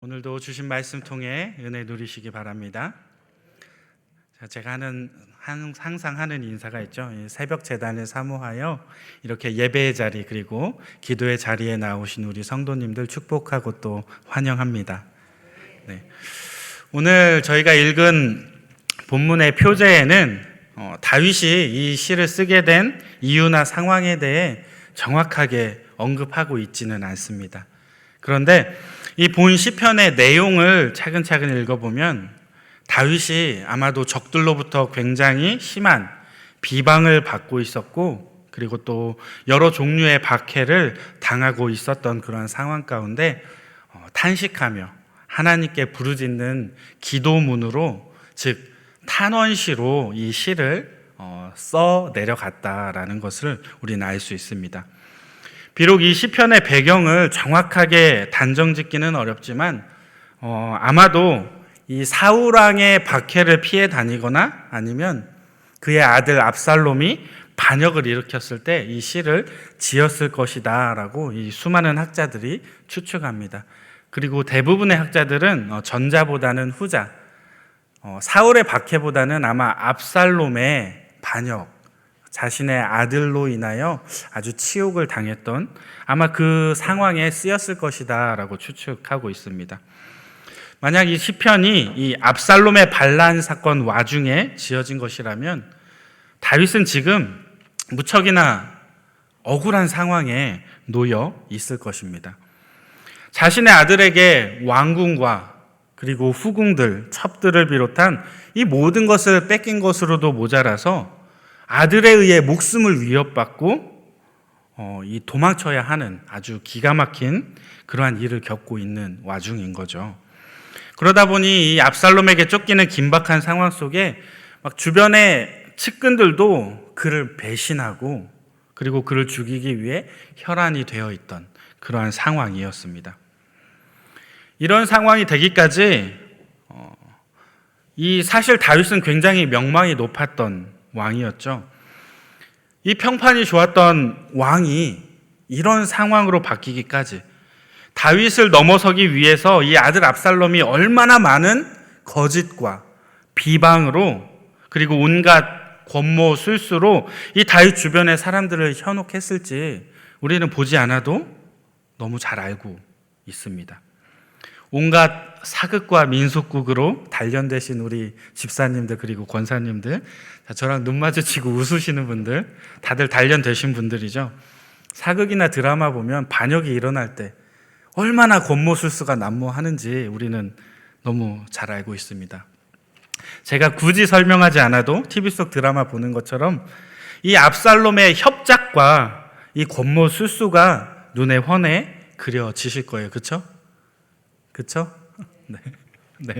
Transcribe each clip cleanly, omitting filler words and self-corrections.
오늘도 주신 말씀 통해 은혜 누리시기 바랍니다. 제가 항상 하는 인사가 있죠. 새벽 제단을 사모하여 이렇게 예배의 자리 그리고 기도의 자리에 나오신 우리 성도님들 축복하고 또 환영합니다. 네. 오늘 저희가 읽은 본문의 표제에는 다윗이 이 시를 쓰게 된 이유나 상황에 대해 정확하게 언급하고 있지는 않습니다. 그런데 이 본 시편의 내용을 차근차근 읽어보면 다윗이 아마도 적들로부터 굉장히 심한 비방을 받고 있었고, 그리고 또 여러 종류의 박해를 당하고 있었던 그런 상황 가운데 탄식하며 하나님께 부르짖는 기도문으로, 즉 탄원시로 이 시를 써 내려갔다라는 것을 우리는 알 수 있습니다. 비록 이 시편의 배경을 정확하게 단정짓기는 어렵지만 아마도 이 사울 왕의 박해를 피해 다니거나 아니면 그의 아들 압살롬이 반역을 일으켰을 때 이 시를 지었을 것이다 라고 이 수많은 학자들이 추측합니다. 그리고 대부분의 학자들은 전자보다는 후자, 사울의 박해보다는 아마 압살롬의 반역, 자신의 아들로 인하여 아주 치욕을 당했던 아마 그 상황에 쓰였을 것이다 라고 추측하고 있습니다. 만약 이 시편이 이 압살롬의 반란 사건 와중에 지어진 것이라면 다윗은 지금 무척이나 억울한 상황에 놓여 있을 것입니다. 자신의 아들에게 왕궁과 그리고 후궁들, 첩들을 비롯한 이 모든 것을 뺏긴 것으로도 모자라서 아들에 의해 목숨을 위협받고 이 도망쳐야 하는 아주 기가 막힌 그러한 일을 겪고 있는 와중인 거죠. 그러다 보니 이 압살롬에게 쫓기는 긴박한 상황 속에 막 주변의 측근들도 그를 배신하고 그리고 그를 죽이기 위해 혈안이 되어 있던 그러한 상황이었습니다. 이런 상황이 되기까지 이 사실 다윗은 굉장히 명망이 높았던 왕이었죠. 이 평판이 좋았던 왕이 이런 상황으로 바뀌기까지 다윗을 넘어서기 위해서 이 아들 압살롬이 얼마나 많은 거짓과 비방으로 그리고 온갖 권모 술수로 이 다윗 주변의 사람들을 현혹했을지 우리는 보지 않아도 너무 잘 알고 있습니다. 온갖 사극과 민속극으로 단련되신 우리 집사님들 그리고 권사님들, 저랑 눈 마주치고 웃으시는 분들 다들 단련되신 분들이죠. 사극이나 드라마 보면 반역이 일어날 때 얼마나 권모술수가 난무하는지 우리는 너무 잘 알고 있습니다. 제가 굳이 설명하지 않아도 TV 속 드라마 보는 것처럼 이 압살롬의 협작과 이 권모술수가 눈에 훤히 그려지실 거예요. 그렇죠? 그렇죠? 네.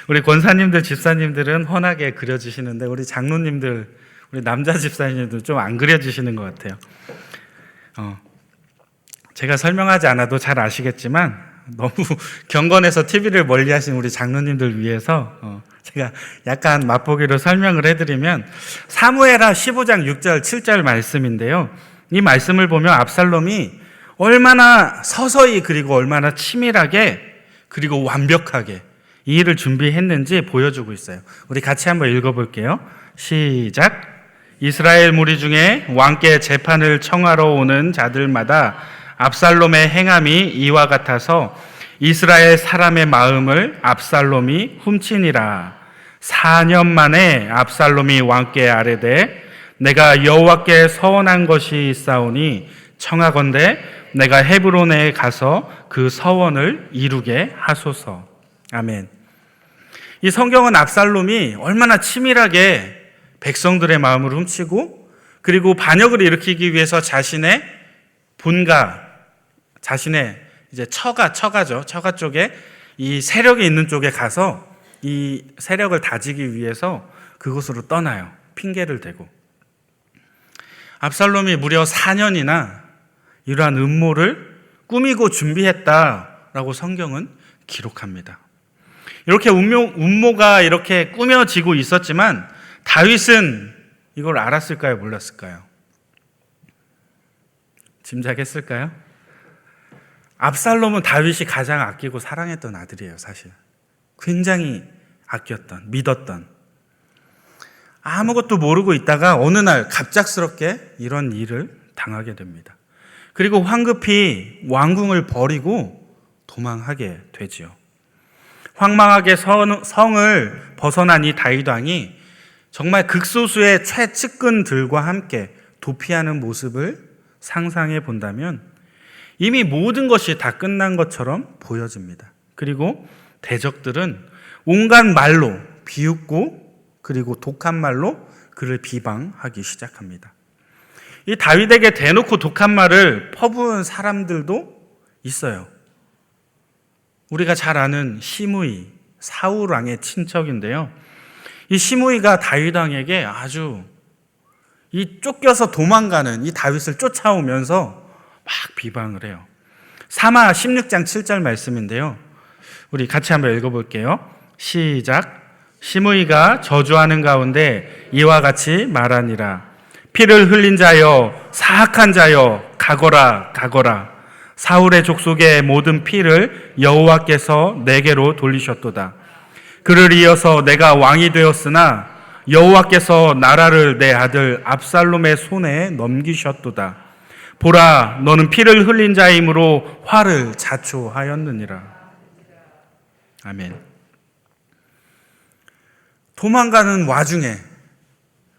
우리 권사님들, 집사님들은 훤하게 그려지시는데 우리 장로님들, 우리 남자 집사님들 좀 안 그려지시는 것 같아요. 제가 설명하지 않아도 잘 아시겠지만 너무 경건해서 TV를 멀리하신 우리 장로님들 위해서 제가 약간 맛보기로 설명을 해드리면 사무엘하 15장 6절 7절 말씀인데요. 이 말씀을 보면 압살롬이 얼마나 서서히 그리고 얼마나 치밀하게 그리고 완벽하게 이 일을 준비했는지 보여주고 있어요. 우리 같이 한번 읽어볼게요. 시작. 이스라엘 무리 중에 왕께 재판을 청하러 오는 자들마다 압살롬의 행함이 이와 같아서 이스라엘 사람의 마음을 압살롬이 훔치니라. 4년 만에 압살롬이 왕께 아뢰되 내가 여호와께 서원한 것이 있사오니 청하건대 내가 헤브론에 가서 그 서원을 이루게 하소서. 아멘. 이 성경은 압살롬이 얼마나 치밀하게 백성들의 마음을 훔치고 그리고 반역을 일으키기 위해서 자신의 본가, 자신의 이제 처가죠. 처가 쪽에 이 세력이 있는 쪽에 가서 이 세력을 다지기 위해서 그곳으로 떠나요. 핑계를 대고. 압살롬이 무려 4년이나 이러한 음모를 꾸미고 준비했다라고 성경은 기록합니다. 이렇게 음모가 이렇게 꾸며지고 있었지만 다윗은 이걸 알았을까요? 몰랐을까요? 짐작했을까요? 압살롬은 다윗이 가장 아끼고 사랑했던 아들이에요, 사실. 굉장히 아꼈던, 믿었던. 아무것도 모르고 있다가 어느 날 갑작스럽게 이런 일을 당하게 됩니다. 그리고 황급히 왕궁을 버리고 도망하게 되지요. 황망하게 성을 벗어난 이 다윗 왕이 정말 극소수의 최측근들과 함께 도피하는 모습을 상상해 본다면 이미 모든 것이 다 끝난 것처럼 보여집니다. 그리고 대적들은 온갖 말로 비웃고 그리고 독한 말로 그를 비방하기 시작합니다. 이 다윗에게 대놓고 독한 말을 퍼부은 사람들도 있어요. 우리가 잘 아는 시므이, 사울 왕의 친척인데요. 이 시므이가 다윗 왕에게 아주 이 쫓겨서 도망가는 이 다윗을 쫓아오면서 막 비방을 해요. 사마 16장 7절 말씀인데요. 우리 같이 한번 읽어볼게요. 시작. 시므이가 저주하는 가운데 이와 같이 말하니라. 피를 흘린 자여, 사악한 자여, 가거라, 가거라. 사울의 족속의 모든 피를 여호와께서 내게로 돌리셨도다. 그를 이어서 내가 왕이 되었으나 여호와께서 나라를 내 아들 압살롬의 손에 넘기셨도다. 보라, 너는 피를 흘린 자이므로 화를 자초하였느니라. 아멘. 도망가는 와중에,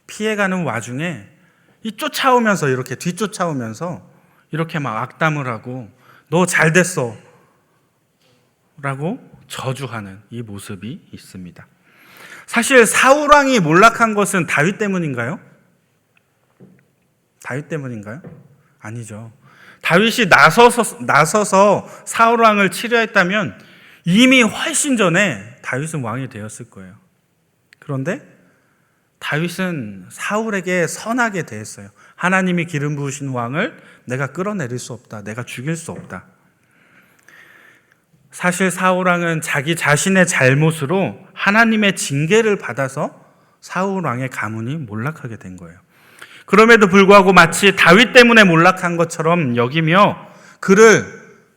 피해가는 와중에 이 쫓아오면서 이렇게 뒤쫓아오면서 이렇게 막 악담을 하고 너 잘됐어 라고 저주하는 이 모습이 있습니다. 사실 사울 왕이 몰락한 것은 다윗 때문인가요? 다윗 때문인가요? 아니죠. 다윗이 나서서 사울 왕을 치료했다면 이미 훨씬 전에 다윗은 왕이 되었을 거예요. 그런데 다윗은 사울에게 선하게 대했어요. 하나님이 기름 부으신 왕을 내가 끌어내릴 수 없다. 내가 죽일 수 없다. 사실 사울 왕은 자기 자신의 잘못으로 하나님의 징계를 받아서 사울 왕의 가문이 몰락하게 된 거예요. 그럼에도 불구하고 마치 다윗 때문에 몰락한 것처럼 여기며 그를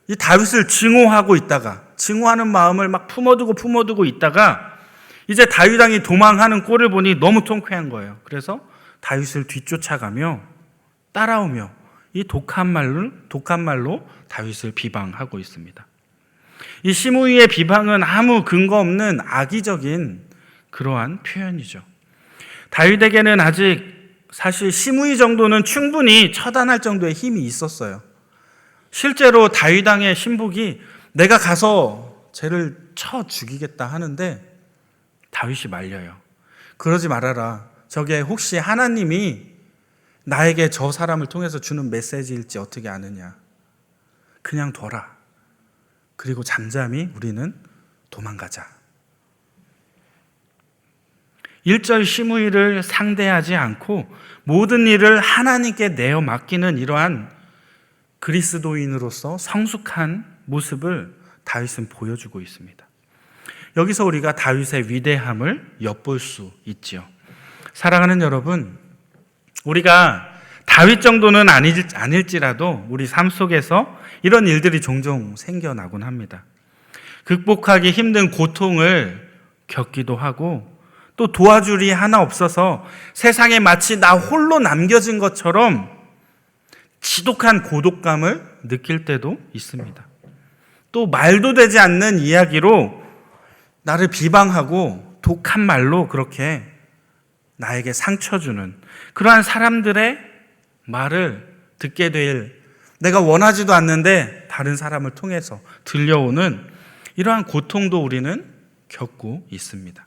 이 다윗을 증오하고 있다가 증오하는 마음을 막 품어두고 있다가 이제 다윗 왕이 도망하는 꼴을 보니 너무 통쾌한 거예요. 그래서 다윗을 뒤쫓아가며 따라오며 이 독한 말로 다윗을 비방하고 있습니다. 이 시므이의 비방은 아무 근거 없는 악의적인 그러한 표현이죠. 다윗에게는 아직 사실 시므이 정도는 충분히 처단할 정도의 힘이 있었어요. 실제로 다윗 왕의 신복이 내가 가서 쟤를 쳐 죽이겠다 하는데 다윗이 말려요. 그러지 말아라. 저게 혹시 하나님이 나에게 저 사람을 통해서 주는 메시지일지 어떻게 아느냐. 그냥 둬라. 그리고 잠잠히 우리는 도망가자. 1절 시므이를 상대하지 않고 모든 일을 하나님께 내어 맡기는 이러한 그리스도인으로서 성숙한 모습을 다윗은 보여주고 있습니다. 여기서 우리가 다윗의 위대함을 엿볼 수 있지요. 사랑하는 여러분, 우리가 다윗 정도는 아닐지라도 우리 삶 속에서 이런 일들이 종종 생겨나곤 합니다. 극복하기 힘든 고통을 겪기도 하고 또 도와줄이 하나 없어서 세상에 마치 나 홀로 남겨진 것처럼 지독한 고독감을 느낄 때도 있습니다. 또 말도 되지 않는 이야기로 나를 비방하고 독한 말로 그렇게 나에게 상처 주는 그러한 사람들의 말을 듣게 될 내가 원하지도 않는데 다른 사람을 통해서 들려오는 이러한 고통도 우리는 겪고 있습니다.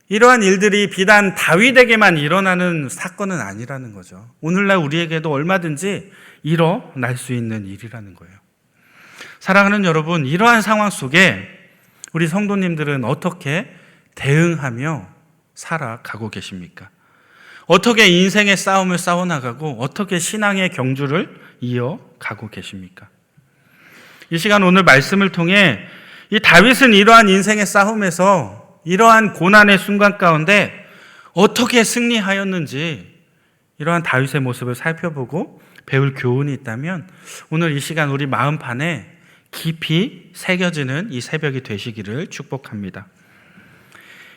이러한 일들이 비단 다윗에게만 일어나는 사건은 아니라는 거죠. 오늘날 우리에게도 얼마든지 일어날 수 있는 일이라는 거예요. 사랑하는 여러분, 이러한 상황 속에 우리 성도님들은 어떻게 대응하며 살아가고 계십니까? 어떻게 인생의 싸움을 싸워나가고 어떻게 신앙의 경주를 이어가고 계십니까? 이 시간 오늘 말씀을 통해 이 다윗은 이러한 인생의 싸움에서 이러한 고난의 순간 가운데 어떻게 승리하였는지 이러한 다윗의 모습을 살펴보고 배울 교훈이 있다면 오늘 이 시간 우리 마음판에 깊이 새겨지는 이 새벽이 되시기를 축복합니다.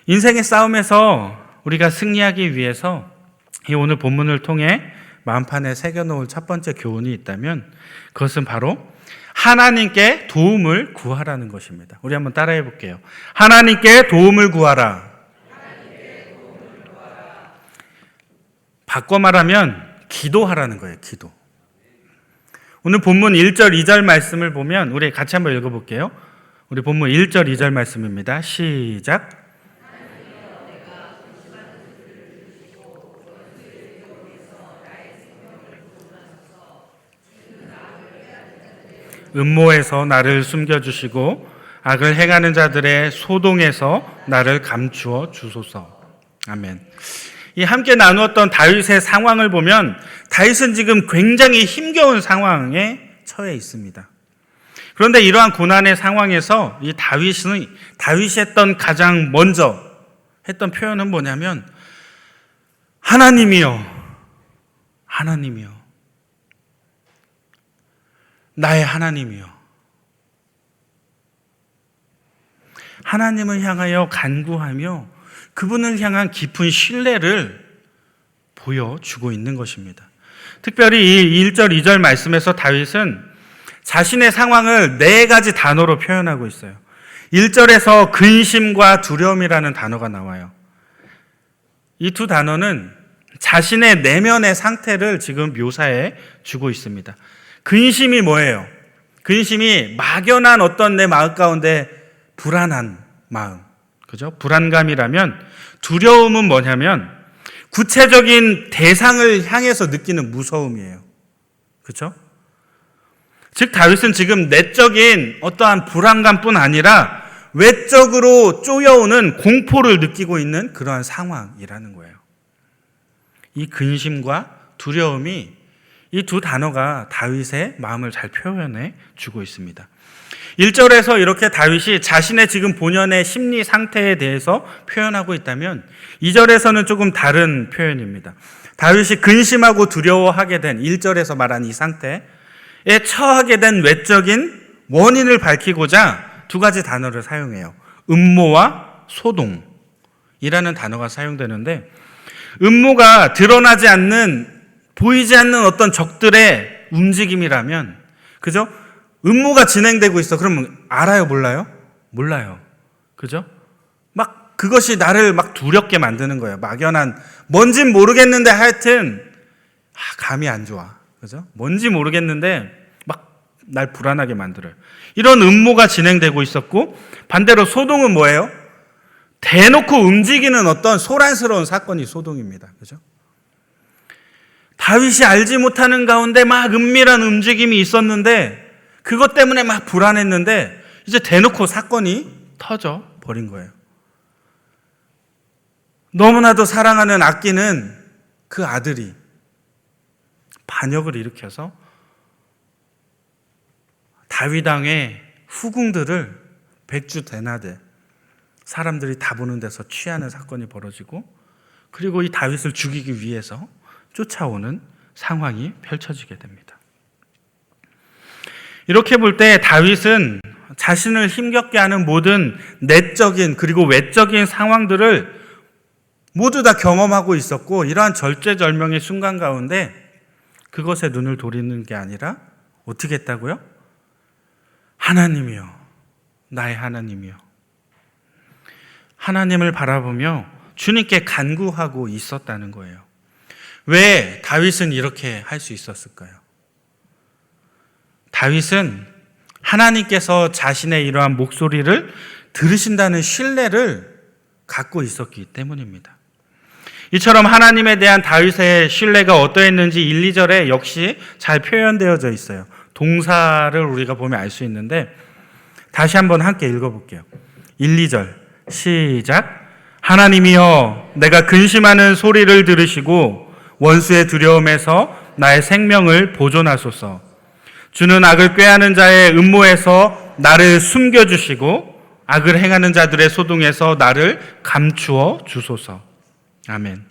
인생의 싸움에서 우리가 승리하기 위해서 이 오늘 본문을 통해 마음판에 새겨놓을 첫 번째 교훈이 있다면 그것은 바로 하나님께 도움을 구하라는 것입니다. 우리 한번 따라해 볼게요. 하나님께 도움을 구하라. 바꿔 말하면 기도하라는 거예요. 기도. 오늘 본문 1절 2절 말씀을 보면 우리 같이 한번 읽어볼게요. 우리 본문 1절 2절 말씀입니다. 시작. 음모에서 나를 숨겨주시고 악을 행하는 자들의 소동에서 나를 감추어 주소서. 아멘. 이 함께 나누었던 다윗의 상황을 보면 다윗은 지금 굉장히 힘겨운 상황에 처해 있습니다. 그런데 이러한 고난의 상황에서 이 다윗이 했던 가장 먼저 했던 표현은 뭐냐면 하나님이여, 하나님이여, 나의 하나님이여. 하나님을 향하여 간구하며 그분을 향한 깊은 신뢰를 보여주고 있는 것입니다. 특별히 이 1절, 2절 말씀에서 다윗은 자신의 상황을 4가지 단어로 표현하고 있어요. 1절에서 근심과 두려움이라는 단어가 나와요. 이 두 단어는 자신의 내면의 상태를 지금 묘사해 주고 있습니다. 근심이 뭐예요? 근심이 막연한 어떤 내 마음 가운데 불안한 마음, 그죠? 불안감이라면 두려움은 뭐냐면 구체적인 대상을 향해서 느끼는 무서움이에요. 그죠? 즉 다윗은 지금 내적인 어떠한 불안감뿐 아니라 외적으로 쪼여오는 공포를 느끼고 있는 그러한 상황이라는 거예요. 이 근심과 두려움이 이 두 단어가 다윗의 마음을 잘 표현해 주고 있습니다. 1절에서 이렇게 다윗이 자신의 지금 본연의 심리 상태에 대해서 표현하고 있다면 2절에서는 조금 다른 표현입니다. 다윗이 근심하고 두려워하게 된 1절에서 말한 이 상태에 처하게 된 외적인 원인을 밝히고자 2가지 단어를 사용해요. 음모와 소동이라는 단어가 사용되는데 음모가 드러나지 않는 보이지 않는 어떤 적들의 움직임이라면, 그죠? 음모가 진행되고 있어. 그러면 알아요, 몰라요? 몰라요. 그죠? 막 그것이 나를 막 두렵게 만드는 거예요. 막연한 뭔진 모르겠는데 하여튼 감이 안 좋아. 그죠? 뭔지 모르겠는데 막 날 불안하게 만들어요. 이런 음모가 진행되고 있었고 반대로 소동은 뭐예요? 대놓고 움직이는 어떤 소란스러운 사건이 소동입니다. 그죠? 다윗이 알지 못하는 가운데 막 은밀한 움직임이 있었는데 그것 때문에 막 불안했는데 이제 대놓고 사건이 터져 버린 거예요. 너무나도 사랑하는 아끼는 그 아들이 반역을 일으켜서 다윗 왕의 후궁들을 백주 대나대 사람들이 다 보는 데서 취하는 사건이 벌어지고 그리고 이 다윗을 죽이기 위해서 쫓아오는 상황이 펼쳐지게 됩니다. 이렇게 볼 때 다윗은 자신을 힘겹게 하는 모든 내적인 그리고 외적인 상황들을 모두 다 경험하고 있었고 이러한 절제절명의 순간 가운데 그것에 눈을 돌리는 게 아니라 어떻게 했다고요? 하나님이여, 나의 하나님이여. 하나님을 바라보며 주님께 간구하고 있었다는 거예요. 왜 다윗은 이렇게 할 수 있었을까요? 다윗은 하나님께서 자신의 이러한 목소리를 들으신다는 신뢰를 갖고 있었기 때문입니다. 이처럼 하나님에 대한 다윗의 신뢰가 어떠했는지 1, 2절에 역시 잘 표현되어져 있어요. 동사를 우리가 보면 알 수 있는데 다시 한번 함께 읽어볼게요. 1, 2절 시작. 하나님이여, 내가 근심하는 소리를 들으시고 원수의 두려움에서 나의 생명을 보존하소서. 주는 악을 꾀하는 자의 음모에서 나를 숨겨주시고 악을 행하는 자들의 소동에서 나를 감추어 주소서. 아멘.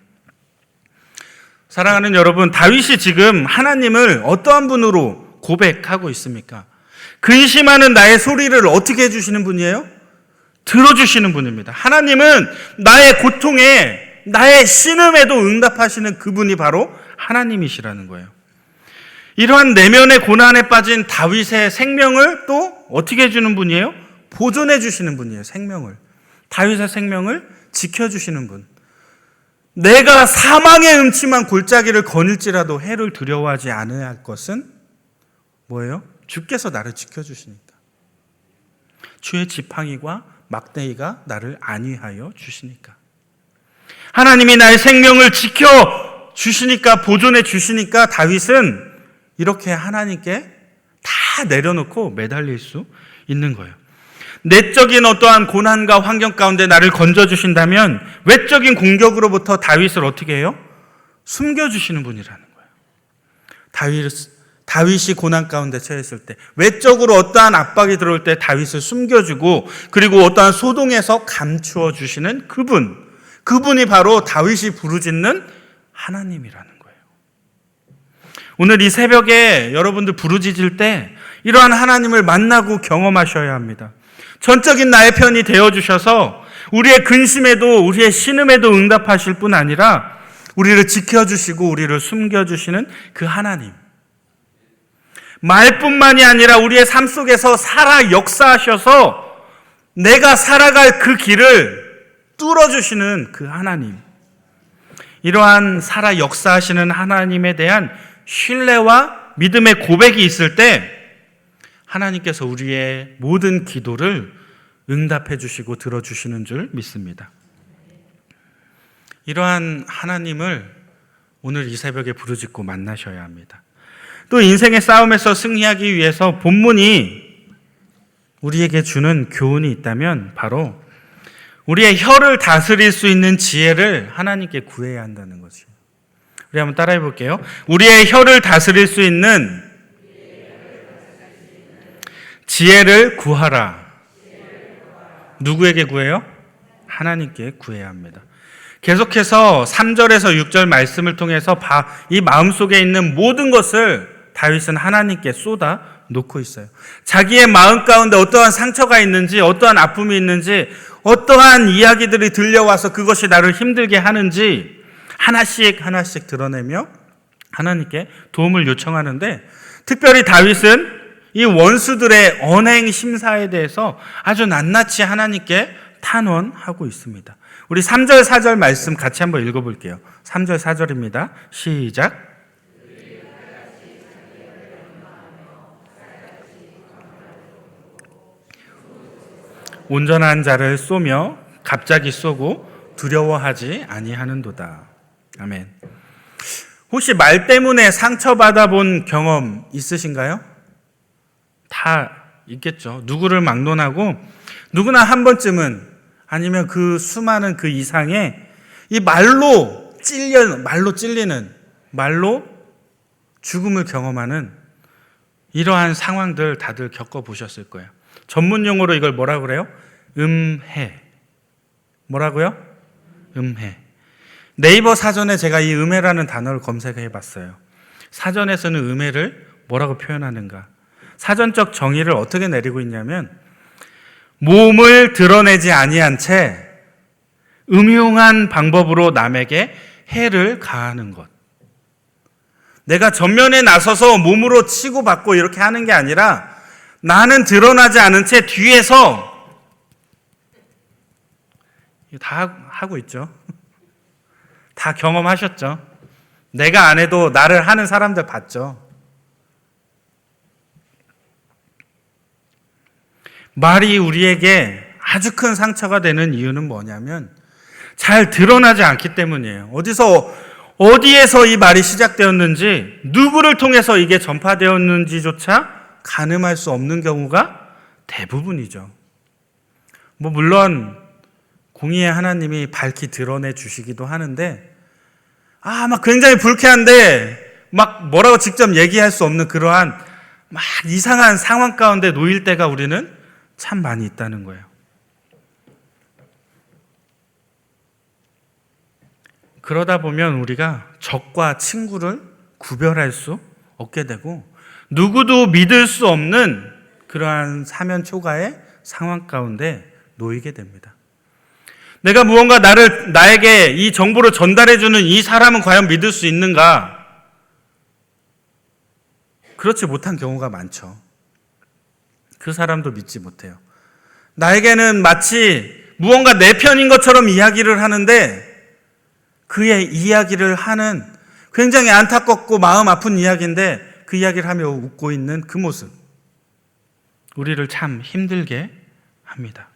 사랑하는 여러분, 다윗이 지금 하나님을 어떠한 분으로 고백하고 있습니까? 근심하는 나의 소리를 어떻게 해주시는 분이에요? 들어주시는 분입니다. 하나님은 나의 고통에, 나의 신음에도 응답하시는 그분이 바로 하나님이시라는 거예요. 이러한 내면의 고난에 빠진 다윗의 생명을 또 어떻게 해주는 분이에요? 보존해 주시는 분이에요. 생명을. 다윗의 생명을 지켜주시는 분. 내가 사망의 음침한 골짜기를 거닐지라도 해를 두려워하지 않아야 할 것은 뭐예요? 주께서 나를 지켜주시니까. 주의 지팡이와 막대기가 나를 안위하여 주시니까. 하나님이 나의 생명을 지켜주시니까, 보존해 주시니까 다윗은 이렇게 하나님께 다 내려놓고 매달릴 수 있는 거예요. 내적인 어떠한 고난과 환경 가운데 나를 건져주신다면 외적인 공격으로부터 다윗을 어떻게 해요? 숨겨주시는 분이라는 거예요. 다윗이 고난 가운데 처했을 때, 외적으로 어떠한 압박이 들어올 때 다윗을 숨겨주고, 그리고 어떠한 소동에서 감추어 주시는 그분이 바로 다윗이 부르짖는 하나님이라는 거예요. 오늘 이 새벽에 여러분들 부르짖을 때 이러한 하나님을 만나고 경험하셔야 합니다. 전적인 나의 편이 되어주셔서 우리의 근심에도, 우리의 신음에도 응답하실 뿐 아니라 우리를 지켜주시고 우리를 숨겨주시는 그 하나님. 말뿐만이 아니라 우리의 삶 속에서 살아 역사하셔서 내가 살아갈 그 길을 뚫어주시는 그 하나님. 이러한 살아 역사하시는 하나님에 대한 신뢰와 믿음의 고백이 있을 때 하나님께서 우리의 모든 기도를 응답해 주시고 들어주시는 줄 믿습니다. 이러한 하나님을 오늘 이 새벽에 부르짖고 만나셔야 합니다. 또 인생의 싸움에서 승리하기 위해서 본문이 우리에게 주는 교훈이 있다면 바로 우리의 혀를 다스릴 수 있는 지혜를 하나님께 구해야 한다는 것이에요. 우리 한번 따라해 볼게요. 우리의 혀를 다스릴 수 있는 지혜를 구하라. 누구에게 구해요? 하나님께 구해야 합니다. 계속해서 3절에서 6절 말씀을 통해서 이 마음속에 있는 모든 것을 다윗은 하나님께 쏟아 놓고 있어요. 자기의 마음 가운데 어떠한 상처가 있는지, 어떠한 아픔이 있는지, 어떠한 이야기들이 들려와서 그것이 나를 힘들게 하는지 하나씩 드러내며 하나님께 도움을 요청하는데, 특별히 다윗은 이 원수들의 언행 심사에 대해서 아주 낱낱이 하나님께 탄원하고 있습니다. 우리 3절 4절 말씀 같이 한번 읽어볼게요. 3절 4절입니다. 시작. 온전한 자를 쏘며 갑자기 쏘고 두려워하지 아니하는도다. 아멘. 혹시 말 때문에 상처받아 본 경험 있으신가요? 다 있겠죠. 누구를 막론하고 누구나 한 번쯤은, 아니면 그 수많은 그 이상의 이 말로 찔리는, 말로 죽음을 경험하는 이러한 상황들 다들 겪어보셨을 거예요. 전문 용어로 이걸 뭐라고 그래요? 음해. 뭐라고요? 음해. 네이버 사전에 제가 이 음해라는 단어를 검색해 봤어요. 사전에서는 음해를 뭐라고 표현하는가? 사전적 정의를 어떻게 내리고 있냐면, 몸을 드러내지 아니한 채 음흉한 방법으로 남에게 해를 가하는 것. 내가 전면에 나서서 몸으로 치고받고 이렇게 하는 게 아니라 나는 드러나지 않은 채 뒤에서 다 하고 있죠. 다 경험하셨죠. 내가 안 해도 나를 하는 사람들 봤죠. 말이 우리에게 아주 큰 상처가 되는 이유는 뭐냐면 잘 드러나지 않기 때문이에요. 어디에서 이 말이 시작되었는지, 누구를 통해서 이게 전파되었는지조차 가늠할 수 없는 경우가 대부분이죠. 물론 공의의 하나님이 밝히 드러내 주시기도 하는데, 막 굉장히 불쾌한데 막 뭐라고 직접 얘기할 수 없는 그러한 막 이상한 상황 가운데 놓일 때가 우리는 참 많이 있다는 거예요. 그러다 보면 우리가 적과 친구를 구별할 수 없게 되고 누구도 믿을 수 없는 그러한 사면 초가의 상황 가운데 놓이게 됩니다. 내가 무언가 나에게 이 정보를 전달해주는 이 사람은 과연 믿을 수 있는가? 그렇지 못한 경우가 많죠. 그 사람도 믿지 못해요. 나에게는 마치 무언가 내 편인 것처럼 이야기를 하는데 그의 이야기를 하는 굉장히 안타깝고 마음 아픈 이야기인데 그 이야기를 하며 웃고 있는 그 모습, 우리를 참 힘들게 합니다.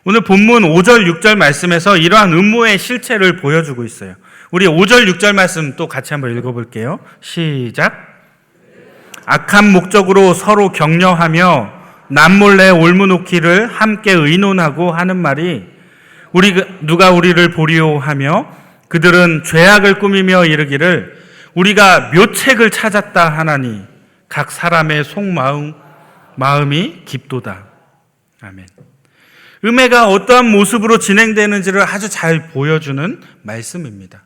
오늘 본문 5절, 6절 말씀에서 이러한 음모의 실체를 보여주고 있어요. 우리 5절, 6절 말씀 또 같이 한번 읽어볼게요. 시작. 악한 목적으로 서로 격려하며 남몰래 올무놓기를 함께 의논하고 하는 말이 누가 우리를 보리오 하며 그들은 죄악을 꾸미며 이르기를 우리가 묘책을 찾았다 하나니 각 사람의 속마음이 깊도다. 아멘. 음해가 어떠한 모습으로 진행되는지를 아주 잘 보여주는 말씀입니다.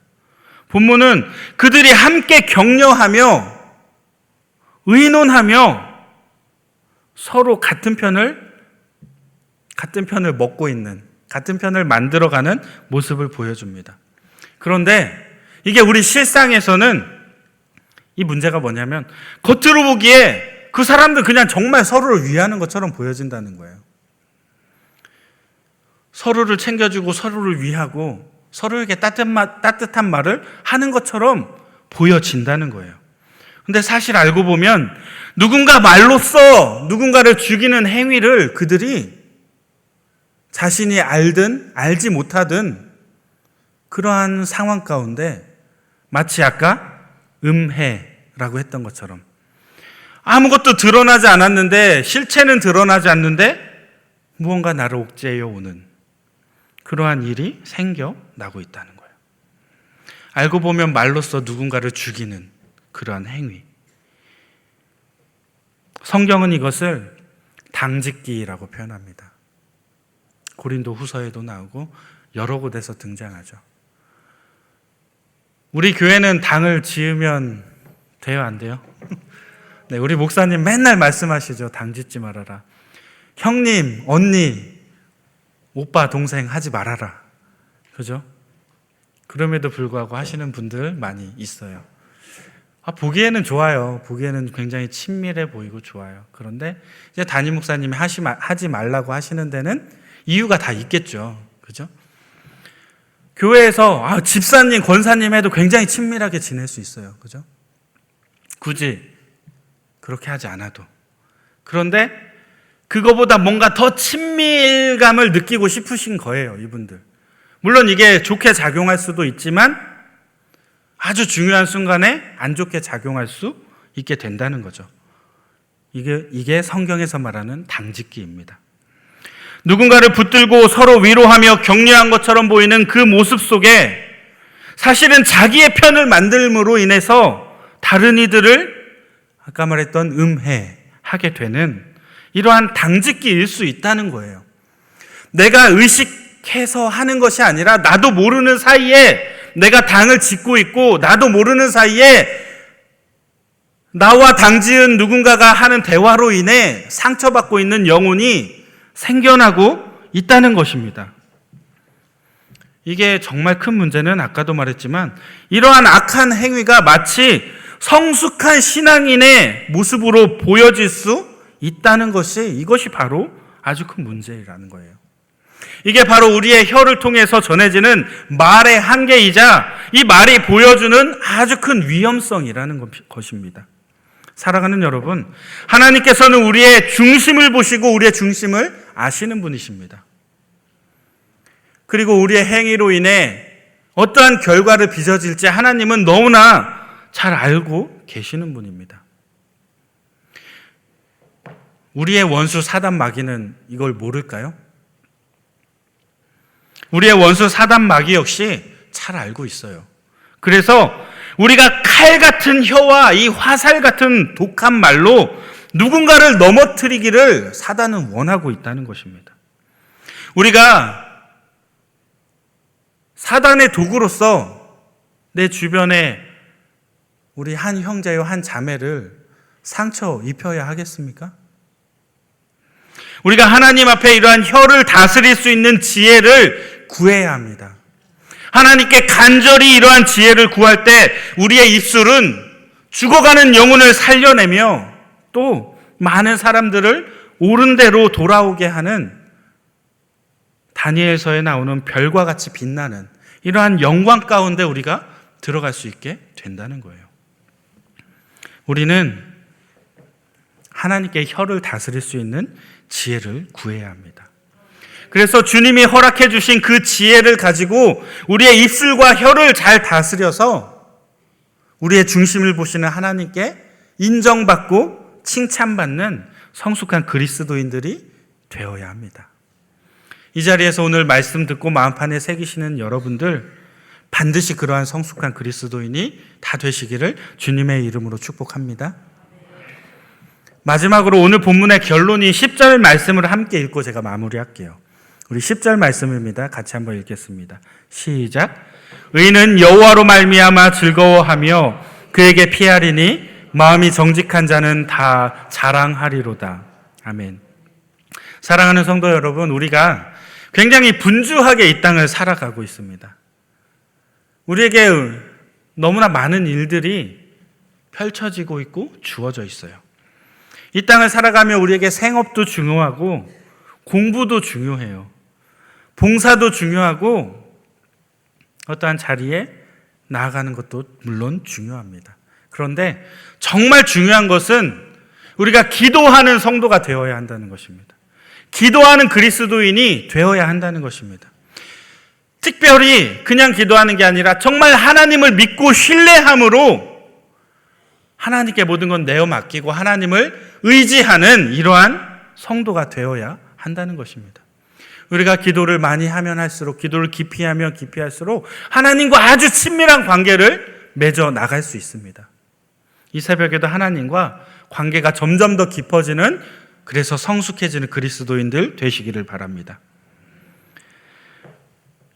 본문은 그들이 함께 격려하며 의논하며 서로 같은 편을 먹고 있는, 같은 편을 만들어가는 모습을 보여줍니다. 그런데 이게 우리 실상에서는 이 문제가 뭐냐면 겉으로 보기에 그 사람들 그냥 정말 서로를 위하는 것처럼 보여진다는 거예요. 서로를 챙겨주고 서로를 위하고 서로에게 따뜻한 말을 하는 것처럼 보여진다는 거예요. 근데 사실 알고 보면 누군가 말로써 누군가를 죽이는 행위를 그들이 자신이 알든 알지 못하든 그러한 상황 가운데 마치 아까 음해라고 했던 것처럼 아무것도 드러나지 않았는데 실체는 드러나지 않는데 무언가 나를 옥죄어 오는 그러한 일이 생겨나고 있다는 거예요. 알고 보면 말로써 누군가를 죽이는 그러한 행위. 성경은 이것을 당짓기라고 표현합니다. 고린도 후서에도 나오고 여러 곳에서 등장하죠. 우리 교회는 당을 지으면 돼요, 안 돼요? 네, 우리 목사님 맨날 말씀하시죠. 당 짓지 말아라. 형님, 언니, 오빠, 동생 하지 말아라. 그죠? 그럼에도 불구하고 하시는 분들 많이 있어요. 보기에는 좋아요. 보기에는 굉장히 친밀해 보이고 좋아요. 그런데 이제 담임 목사님이 하지 말라고 하시는 데는 이유가 다 있겠죠. 그죠? 교회에서 집사님, 권사님 해도 굉장히 친밀하게 지낼 수 있어요. 그죠? 굳이 그렇게 하지 않아도. 그런데 그거보다 뭔가 더 친밀감을 느끼고 싶으신 거예요, 이분들. 물론 이게 좋게 작용할 수도 있지만 아주 중요한 순간에 안 좋게 작용할 수 있게 된다는 거죠. 이게 성경에서 말하는 당짓기입니다. 누군가를 붙들고 서로 위로하며 격려한 것처럼 보이는 그 모습 속에 사실은 자기의 편을 만들므로 인해서 다른 이들을 아까 말했던 음해하게 되는 이러한 당짓기일 수 있다는 거예요. 내가 의식해서 하는 것이 아니라 나도 모르는 사이에 내가 당을 짓고 있고 나도 모르는 사이에 나와 당지은 누군가가 하는 대화로 인해 상처받고 있는 영혼이 생겨나고 있다는 것입니다. 이게 정말 큰 문제는 아까도 말했지만 이러한 악한 행위가 마치 성숙한 신앙인의 모습으로 보여질 수 있다는 이것이 바로 아주 큰 문제라는 거예요. 이게 바로 우리의 혀를 통해서 전해지는 말의 한계이자 이 말이 보여주는 아주 큰 위험성이라는 것입니다. 사랑하는 여러분, 하나님께서는 우리의 중심을 보시고 우리의 중심을 아시는 분이십니다. 그리고 우리의 행위로 인해 어떠한 결과를 빚어질지 하나님은 너무나 잘 알고 계시는 분입니다. 우리의 원수 사단 마귀는 이걸 모를까요? 우리의 원수 사단 마귀 역시 잘 알고 있어요. 그래서 우리가 칼 같은 혀와 이 화살 같은 독한 말로 누군가를 넘어뜨리기를 사단은 원하고 있다는 것입니다. 우리가 사단의 도구로서 내 주변에 우리 한 형제요 한 자매를 상처 입혀야 하겠습니까? 우리가 하나님 앞에 이러한 혀를 다스릴 수 있는 지혜를 구해야 합니다. 하나님께 간절히 이러한 지혜를 구할 때 우리의 입술은 죽어가는 영혼을 살려내며 또 많은 사람들을 옳은 대로 돌아오게 하는 다니엘서에 나오는 별과 같이 빛나는 이러한 영광 가운데 우리가 들어갈 수 있게 된다는 거예요. 우리는 하나님께 혀를 다스릴 수 있는 지혜를 구해야 합니다. 그래서 주님이 허락해 주신 그 지혜를 가지고 우리의 입술과 혀를 잘 다스려서 우리의 중심을 보시는 하나님께 인정받고 칭찬받는 성숙한 그리스도인들이 되어야 합니다. 이 자리에서 오늘 말씀 듣고 마음판에 새기시는 여러분들 반드시 그러한 성숙한 그리스도인이 다 되시기를 주님의 이름으로 축복합니다. 마지막으로 오늘 본문의 결론이 10절 말씀을 함께 읽고 제가 마무리할게요. 우리 10절 말씀입니다. 같이 한번 읽겠습니다. 시작. 의인은 여호와로 말미암아 즐거워하며 그에게 피하리니 마음이 정직한 자는 다 자랑하리로다. 아멘. 사랑하는 성도 여러분, 우리가 굉장히 분주하게 이 땅을 살아가고 있습니다. 우리에게 너무나 많은 일들이 펼쳐지고 있고 주어져 있어요. 이 땅을 살아가며 우리에게 생업도 중요하고 공부도 중요해요. 봉사도 중요하고 어떠한 자리에 나아가는 것도 물론 중요합니다. 그런데 정말 중요한 것은 우리가 기도하는 성도가 되어야 한다는 것입니다. 기도하는 그리스도인이 되어야 한다는 것입니다. 특별히 그냥 기도하는 게 아니라 정말 하나님을 믿고 신뢰함으로 하나님께 모든 건 내어 맡기고 하나님을 의지하는 이러한 성도가 되어야 한다는 것입니다. 우리가 기도를 많이 하면 할수록, 기도를 깊이 하면 깊이 할수록 하나님과 아주 친밀한 관계를 맺어 나갈 수 있습니다. 이 새벽에도 하나님과 관계가 점점 더 깊어지는, 그래서 성숙해지는 그리스도인들 되시기를 바랍니다.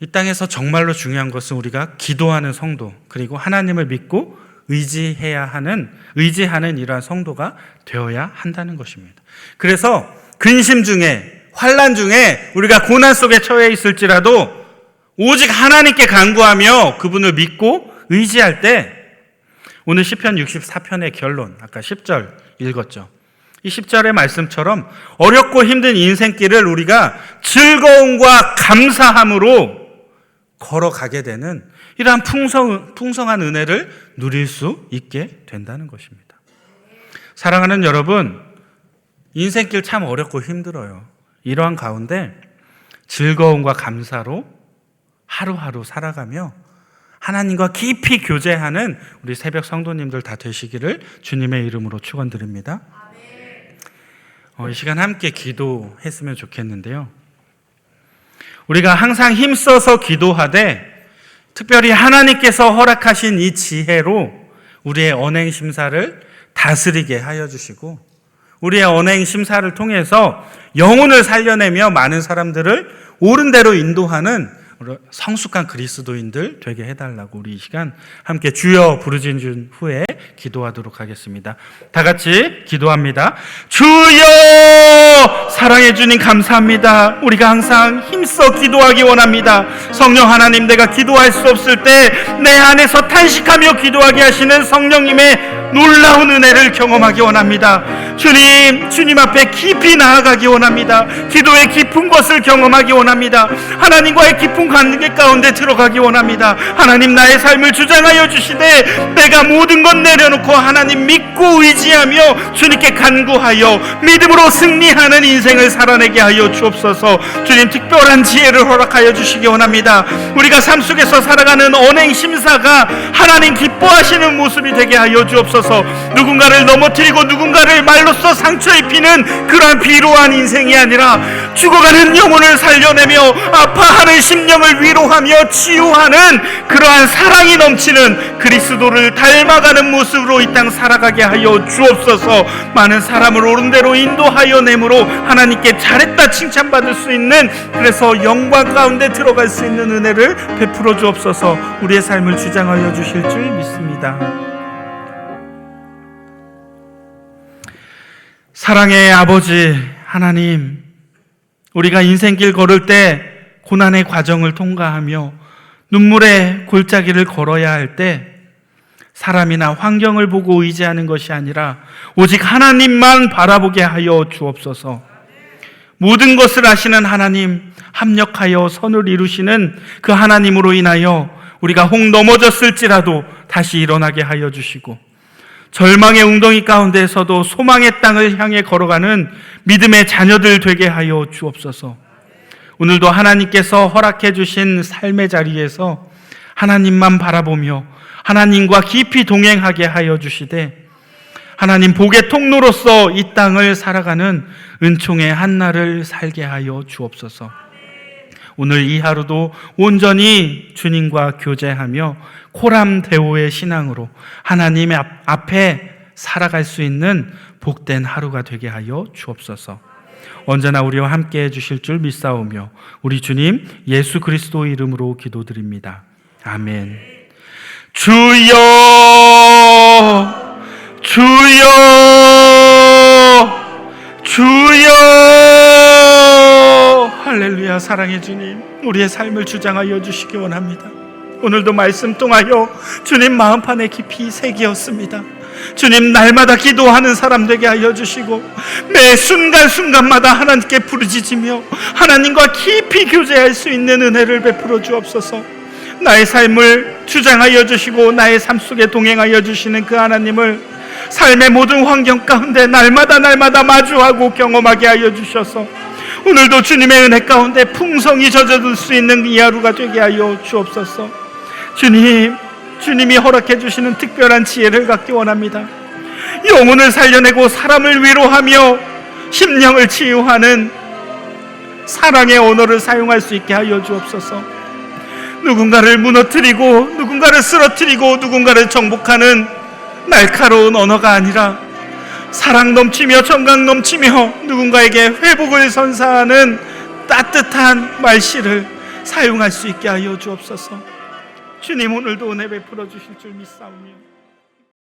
이 땅에서 정말로 중요한 것은 우리가 기도하는 성도, 그리고 하나님을 믿고 의지하는 이러한 성도가 되어야 한다는 것입니다. 그래서 근심 중에, 환난 중에 우리가 고난 속에 처해 있을지라도 오직 하나님께 간구하며 그분을 믿고 의지할 때, 오늘 시편 64편의 결론, 아까 10절 읽었죠. 이 10절의 말씀처럼 어렵고 힘든 인생길을 우리가 즐거움과 감사함으로 걸어가게 되는 이러한 풍성한 은혜를 누릴 수 있게 된다는 것입니다. 사랑하는 여러분, 인생길 참 어렵고 힘들어요. 이러한 가운데 즐거움과 감사로 하루하루 살아가며 하나님과 깊이 교제하는 우리 새벽 성도님들 다 되시기를 주님의 이름으로 축원드립니다. 이 시간 함께 기도했으면 좋겠는데요. 우리가 항상 힘써서 기도하되 특별히 하나님께서 허락하신 이 지혜로 우리의 언행 심사를 다스리게 하여 주시고 우리의 언행 심사를 통해서 영혼을 살려내며 많은 사람들을 옳은 대로 인도하는 성숙한 그리스도인들 되게 해달라고 우리 이 시간 함께 주여 부르짖은 후에 기도하도록 하겠습니다. 다 같이 기도합니다. 주여, 사랑해 주님 감사합니다. 우리가 항상 힘써 기도하기 원합니다. 성령 하나님, 내가 기도할 수 없을 때 내 안에서 탄식하며 기도하게 하시는 성령님의 놀라운 은혜를 경험하기 원합니다. 주님 앞에 깊이 나아가기 원합니다. 기도의 깊은 것을 경험하기 원합니다. 하나님과의 깊은 관계 가운데 들어가기 원합니다. 하나님, 나의 삶을 주장하여 주시되 내가 모든 것 내려놓고 하나님 믿고 의지하며 주님께 간구하여 믿음으로 승리하는 인생을 살아내게 하여 주옵소서. 주님, 특별한 지혜를 허락하여 주시기 원합니다. 우리가 삶 속에서 살아가는 언행 심사가 하나님 기뻐하시는 모습이 되게 하여 주옵소서. 주옵소서. 누군가를 넘어뜨리고 누군가를 말로써 상처 입히는 그러한 비루한 인생이 아니라 죽어가는 영혼을 살려내며 아파하는 심령을 위로하며 치유하는 그러한 사랑이 넘치는 그리스도를 닮아가는 모습으로 이 땅 살아가게 하여 주옵소서. 많은 사람을 옳은 대로 인도하여 내므로 하나님께 잘했다 칭찬받을 수 있는, 그래서 영광 가운데 들어갈 수 있는 은혜를 베풀어 주옵소서. 우리의 삶을 주장하여 주실 줄 믿습니다. 사랑의 아버지 하나님, 우리가 인생길 걸을 때 고난의 과정을 통과하며 눈물의 골짜기를 걸어야 할 때 사람이나 환경을 보고 의지하는 것이 아니라 오직 하나님만 바라보게 하여 주옵소서. 모든 것을 아시는 하나님, 합력하여 선을 이루시는 그 하나님으로 인하여 우리가 혹 넘어졌을지라도 다시 일어나게 하여 주시고, 절망의 웅덩이 가운데에서도 소망의 땅을 향해 걸어가는 믿음의 자녀들 되게 하여 주옵소서. 오늘도 하나님께서 허락해 주신 삶의 자리에서 하나님만 바라보며 하나님과 깊이 동행하게 하여 주시되, 하나님 복의 통로로서 이 땅을 살아가는 은총의 한날을 살게 하여 주옵소서. 오늘 이 하루도 온전히 주님과 교제하며 코람데오의 신앙으로 하나님 앞에 살아갈 수 있는 복된 하루가 되게 하여 주옵소서. 언제나 우리와 함께 해주실 줄 믿사오며 우리 주님 예수 그리스도 이름으로 기도드립니다. 아멘. 주여, 주여, 주여. 할렐루야. 사랑의 주님, 우리의 삶을 주장하여 주시기 원합니다. 오늘도 말씀 통하여 주님 마음판에 깊이 새기었습니다. 주님, 날마다 기도하는 사람 되게 하여 주시고 매 순간순간마다 하나님께 부르짖으며 하나님과 깊이 교제할 수 있는 은혜를 베풀어 주옵소서. 나의 삶을 주장하여 주시고 나의 삶 속에 동행하여 주시는 그 하나님을 삶의 모든 환경 가운데 날마다 마주하고 경험하게 하여 주셔서 오늘도 주님의 은혜 가운데 풍성히 젖어들 수 있는 이 하루가 되게 하여 주옵소서. 주님, 주님이 허락해 주시는 특별한 지혜를 갖기 원합니다. 영혼을 살려내고 사람을 위로하며 심령을 치유하는 사랑의 언어를 사용할 수 있게 하여 주옵소서. 누군가를 무너뜨리고 누군가를 쓰러뜨리고 누군가를 정복하는 날카로운 언어가 아니라 사랑 넘치며 정감 넘치며 누군가에게 회복을 선사하는 따뜻한 말씨를 사용할 수 있게 하여 주옵소서. 주님, 오늘도 은혜 베풀어 주실 줄 믿사오며